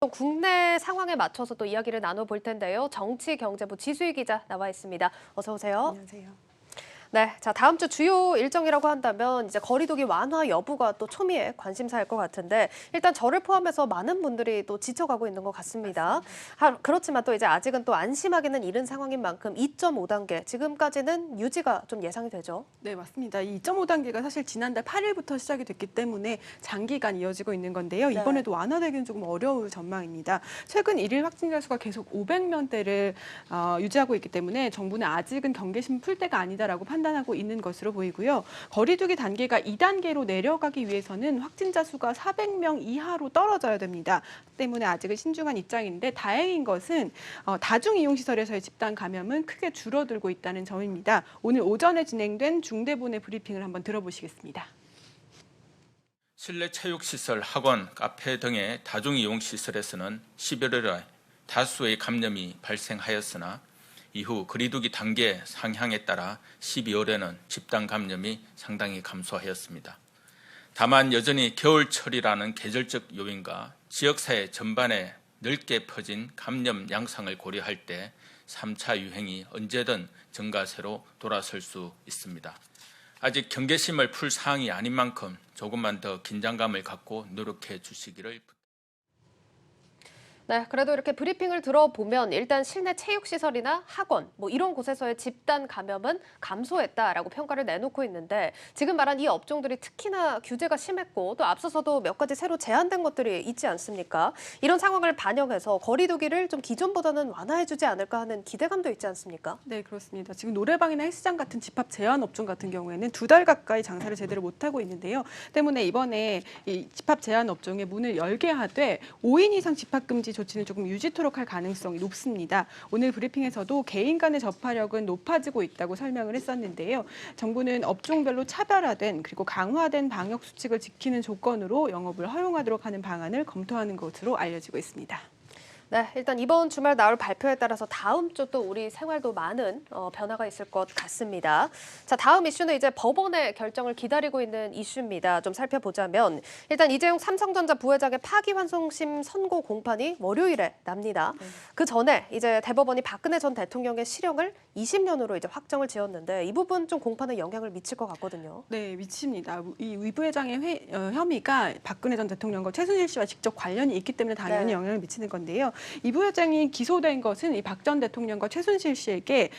또 국내 상황에 맞춰서 또 이야기를 나눠볼 텐데요. 정치경제부 지수희 기자 나와 있습니다. 어서 오세요. 안녕하세요. 네, 자 다음 주 주요 일정이라고 한다면 이제 거리두기 완화 여부가 또 초미의 관심사일 것 같은데 일단 저를 포함해서 많은 분들이 또 지쳐가고 있는 것 같습니다. 그렇지만 또 이제 아직은 또 안심하기는 이른 상황인 만큼 2.5단계 지금까지는 유지가 좀 예상이 되죠. 네, 맞습니다. 이 2.5단계가 사실 지난달 8일부터 시작이 됐기 때문에 장기간 이어지고 있는 건데요. 네. 이번에도 완화되기는 조금 어려울 전망입니다. 최근 일일 확진자 수가 계속 500명대를 유지하고 있기 때문에 정부는 아직은 경계심 풀 때가 아니다라고 판단하고 있는 것으로 보이고요. 거리두기 단계가 2단계로 내려가기 위해서는 확진자 수가 400명 이하로 떨어져야 됩니다. 때문에 아직은 신중한 입장인데 다행인 것은 다중이용시설에서의 집단 감염은 크게 줄어들고 있다는 점입니다. 오늘 오전에 진행된 중대본의 브리핑을 한번 들어보시겠습니다. 실내 체육시설, 학원, 카페 등의 다중이용시설에서는 11월에 다수의 감염이 발생하였으나 이후 거리두기 단계 상향에 따라 12월에는 집단 감염이 상당히 감소하였습니다. 다만 여전히 겨울철이라는 계절적 요인과 지역사회 전반에 넓게 퍼진 감염 양상을 고려할 때 3차 유행이 언제든 증가세로 돌아설 수 있습니다. 아직 경계심을 풀 사항이 아닌 만큼 조금만 더 긴장감을 갖고 노력해 주시기를 부탁드립니다. 네, 그래도 이렇게 브리핑을 들어보면 일단 실내 체육시설이나 학원 뭐 이런 곳에서의 집단 감염은 감소했다라고 평가를 내놓고 있는데 지금 말한 이 업종들이 특히나 규제가 심했고 또 앞서서도 몇 가지 새로 제한된 것들이 있지 않습니까? 이런 상황을 반영해서 거리두기를 좀 기존보다는 완화해주지 않을까 하는 기대감도 있지 않습니까? 네, 그렇습니다. 지금 노래방이나 헬스장 같은 집합 제한 업종 같은 경우에는 2달 가까이 장사를 제대로 못하고 있는데요. 때문에 이번에 이 집합 제한 업종에 문을 열게 하되 5인 이상 집합 금지 조치는 조금 유지토록 할 가능성이 높습니다. 오늘 브리핑에서도 개인 간의 접하력은 높아지고 있다고 설명을 했었는데요. 정부는 업종별로 차별화된 그리고 강화된 방역 수칙을 지키는 조건으로 영업을 허용하도록 하는 방안을 검토하는 것으로 알려지고 있습니다. 네, 일단 이번 주말 나올 발표에 따라서 다음 주 또 우리 생활도 많은 변화가 있을 것 같습니다. 자, 다음 이슈는 이제 법원의 결정을 기다리고 있는 이슈입니다. 좀 살펴보자면 일단 이재용 삼성전자 부회장의 파기환송심 선고 공판이 월요일에 납니다. 그 전에 이제 대법원이 박근혜 전 대통령의 실형을 20년으로 이제 확정을 지었는데 이 부분 좀 공판에 영향을 미칠 것 같거든요. 네, 미칩니다. 이 위 부회장의 혐의가 박근혜 전 대통령과 최순실 씨와 직접 관련이 있기 때문에 당연히 네. 영향을 미치는 건데요. 이 부회장이 기소된 것은 이 박 전 대통령과 최순실 씨에게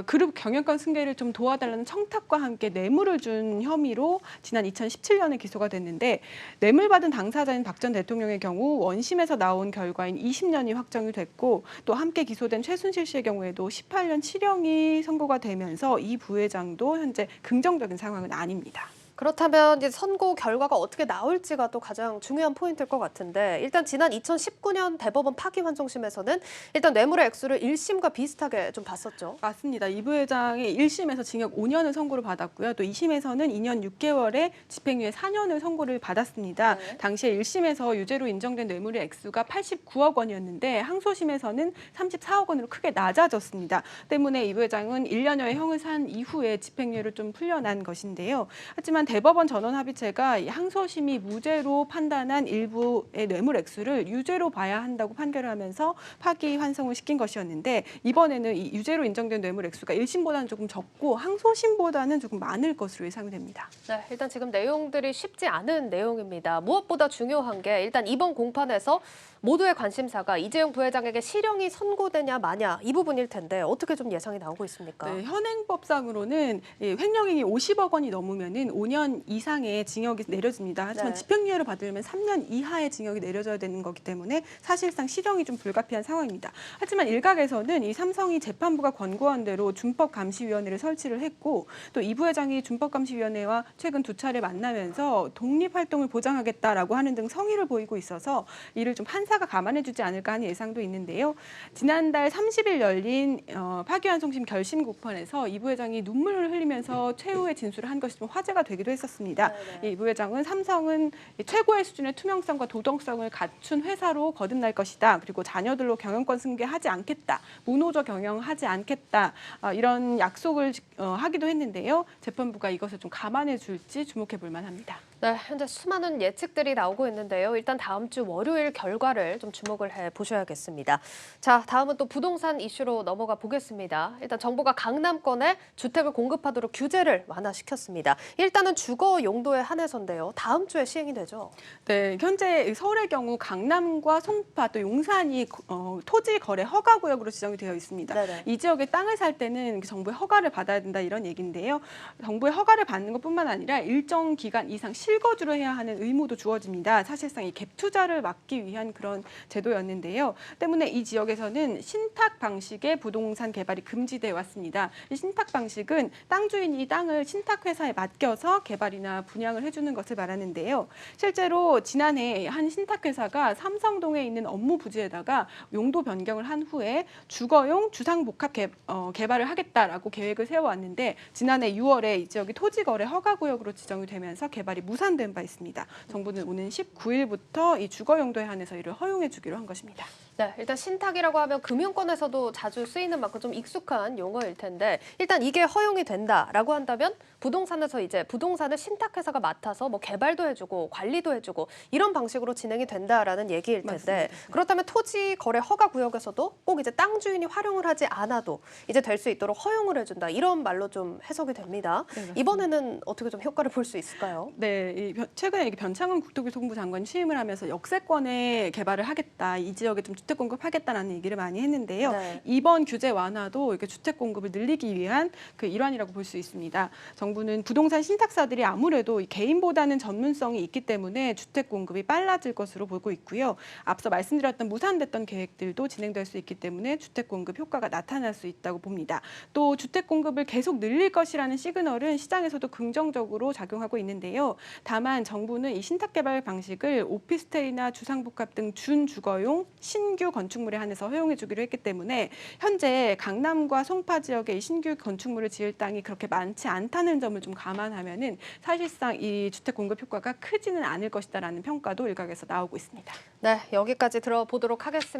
그룹 경영권 승계를 좀 도와달라는 청탁과 함께 뇌물을 준 혐의로 지난 2017년에 기소가 됐는데 뇌물 받은 당사자인 박 전 대통령의 경우 원심에서 나온 결과인 20년이 확정이 됐고 또 함께 기소된 최순실 씨의 경우에도 18년 실형이 선고가 되면서 이 부회장도 현재 긍정적인 상황은 아닙니다. 그렇다면 이제 선고 결과가 어떻게 나올지가 또 가장 중요한 포인트일 것 같은데 일단 지난 2019년 대법원 파기환송심에서는 일단 뇌물의 액수를 1심과 비슷하게 좀 봤었죠. 맞습니다. 이 부회장이 1심에서 징역 5년을 선고를 받았고요. 또 2심에서는 2년 6개월에 집행유예 4년을 선고를 받았습니다. 네. 당시에 1심에서 유죄로 인정된 뇌물의 액수가 89억 원이었는데 항소심에서는 34억 원으로 크게 낮아졌습니다. 때문에 이 부회장은 1년여의 형을 산 이후에 집행유예를 좀 풀려난 것인데요. 하지만 대법원 전원합의체가 이 항소심이 무죄로 판단한 일부의 뇌물 액수를 유죄로 봐야 한다고 판결을 하면서 파기환송을 시킨 것이었는데 이번에는 이 유죄로 인정된 뇌물 액수가 1심보다는 조금 적고 항소심보다는 조금 많을 것으로 예상이 됩니다. 네, 일단 지금 내용들이 쉽지 않은 내용입니다. 무엇보다 중요한 게 일단 이번 공판에서 모두의 관심사가 이재용 부회장에게 실형이 선고되냐 마냐 이 부분일 텐데 어떻게 좀 예상이 나오고 있습니까? 네, 현행법상으로는 횡령액이 50억 원이 넘으면은 5년 이상의 징역이 내려집니다. 하지만 네. 집행유예를 받으려면 3년 이하의 징역이 내려져야 되는 거기 때문에 사실상 실형이 좀 불가피한 상황입니다. 하지만 일각에서는 이 삼성이 재판부가 권고한 대로 준법감시위원회를 설치를 했고 또 이 부회장이 준법감시위원회와 최근 2차례 만나면서 독립활동을 보장하겠다라고 하는 등 성의를 보이고 있어서 이를 좀 판사가 감안해주지 않을까 하는 예상도 있는데요. 지난달 30일 열린 파기환송심 결심 국판에서 이 부회장이 눈물을 흘리면서 최후의 진술을 한 것이 좀 화제가 되기도 했었습니다. 네네. 이 부회장은 삼성은 최고의 수준의 투명성과 도덕성을 갖춘 회사로 거듭날 것이다. 그리고 자녀들로 경영권 승계하지 않겠다. 무노조 경영하지 않겠다. 이런 약속을 하기도 했는데요. 재판부가 이것을 좀 감안해 줄지 주목해 볼 만합니다. 네, 현재 수많은 예측들이 나오고 있는데요. 일단 다음 주 월요일 결과를 좀 주목을 해 보셔야겠습니다. 자, 다음은 또 부동산 이슈로 넘어가 보겠습니다. 일단 정부가 강남권에 주택을 공급하도록 규제를 완화시켰습니다. 일단은 주거 용도에 한해서인데요. 다음 주에 시행이 되죠. 네, 현재 서울의 경우 강남과 송파 또 용산이 토지 거래 허가 구역으로 지정이 되어 있습니다. 네네. 이 지역에 땅을 살 때는 정부의 허가를 받아야 된다 이런 얘기인데요. 정부의 허가를 받는 것뿐만 아니라 일정 기간 이상 실거주를 해야 하는 의무도 주어집니다. 사실상 이 갭 투자를 막기 위한 그런 제도였는데요. 때문에 이 지역에서는 신탁 방식의 부동산 개발이 금지되어 왔습니다. 이 신탁 방식은 땅 주인이 이 땅을 신탁 회사에 맡겨서 개발이나 분양을 해주는 것을 말하는데요. 실제로 지난해 한 신탁 회사가 삼성동에 있는 업무 부지에다가 용도 변경을 한 후에 주거용 주상복합 개발을 하겠다라고 계획을 세워왔는데 지난해 6월에 이 지역이 토지거래 허가구역으로 지정이 되면서 개발이 무산된 바 있습니다. 정부는 오는 19일부터 이 주거 용도에 한해서 이를 허용해 주기로 한 것입니다. 네, 일단 신탁이라고 하면 금융권에서도 자주 쓰이는 만큼 좀 익숙한 용어일 텐데 일단 이게 허용이 된다라고 한다면 부동산에서 이제 부동산을 신탁회사가 맡아서 뭐 개발도 해주고 관리도 해주고 이런 방식으로 진행이 된다라는 얘기일 텐데 맞습니다. 그렇다면 토지 거래 허가 구역에서도 꼭 이제 땅 주인이 활용을 하지 않아도 이제 될 수 있도록 허용을 해준다 이런 말로 좀 해석이 됩니다. 네, 맞습니다. 이번에는 어떻게 좀 효과를 볼 수 있을까요? 네, 최근에 변창흠 국토교통부 장관 취임을 하면서 역세권에 개발을 하겠다, 이 지역에 좀 주택 공급하겠다라는 얘기를 많이 했는데요. 네. 이번 규제 완화도 이렇게 주택 공급을 늘리기 위한 그 일환이라고 볼 수 있습니다. 정부는 부동산 신탁사들이 아무래도 개인보다는 전문성이 있기 때문에 주택 공급이 빨라질 것으로 보고 있고요. 앞서 말씀드렸던 무산됐던 계획들도 진행될 수 있기 때문에 주택 공급 효과가 나타날 수 있다고 봅니다. 또 주택 공급을 계속 늘릴 것이라는 시그널은 시장에서도 긍정적으로 작용하고 있는데요. 다만 정부는 이 신탁 개발 방식을 오피스텔이나 주상복합 등 준주거용 신규 건축물에 한해서 허용해 주기로 했기 때문에 현재 강남과 송파 지역에 이 신규 건축물을 지을 땅이 그렇게 많지 않다는 점을 좀 감안하면은 사실상 이 주택 공급 효과가 크지는 않을 것이다라는 평가도 일각에서 나오고 있습니다. 네, 여기까지 들어보도록 하겠습니다.